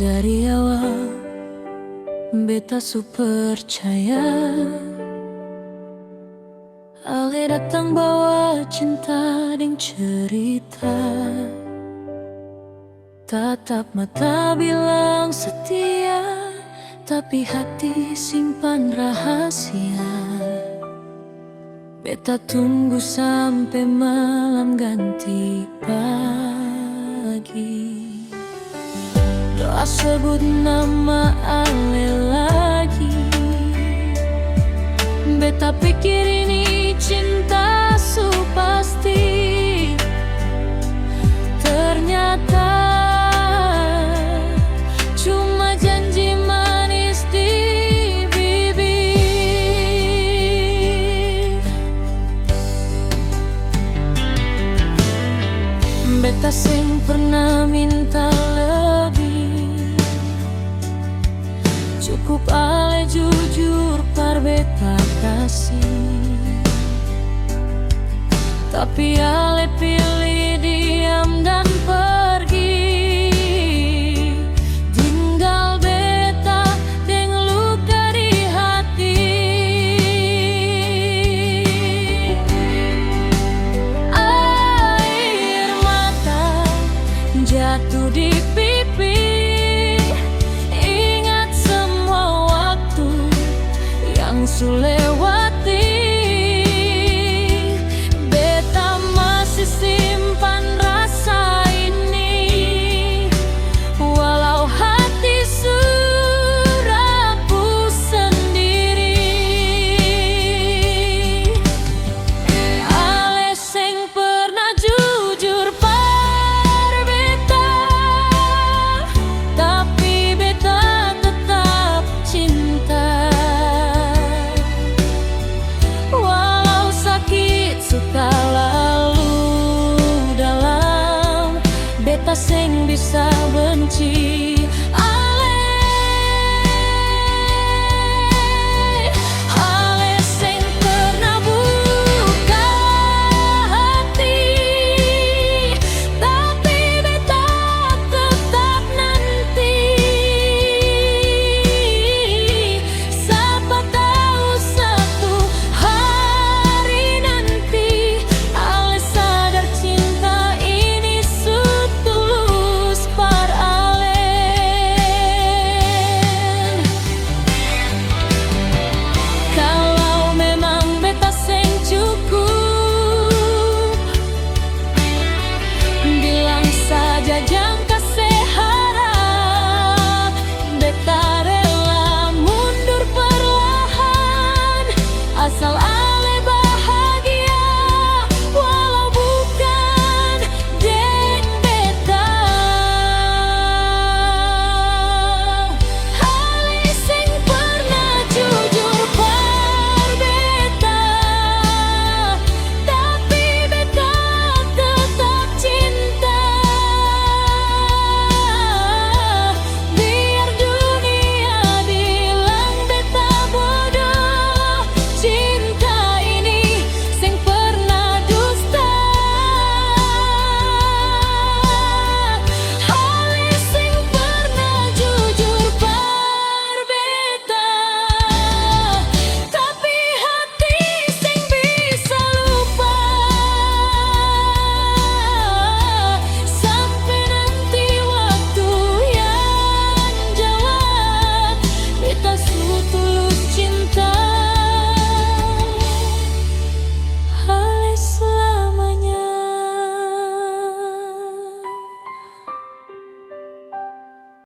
Dari awal beta su percaya Ale datang bawa cinta deng cerita. Tatap mata bilang setia, tapi hati simpan rahasia. Beta tunggu sampai malam ganti pagi. Doa sebut nama Ale lagi. Beta pikir ini cinta su pasti. Ternyata cuma janji manis di bibir. Beta sing pernah minta lebih, cukup Ale jujur par beta kasih. Tapi Ale pilih diam dan pergi.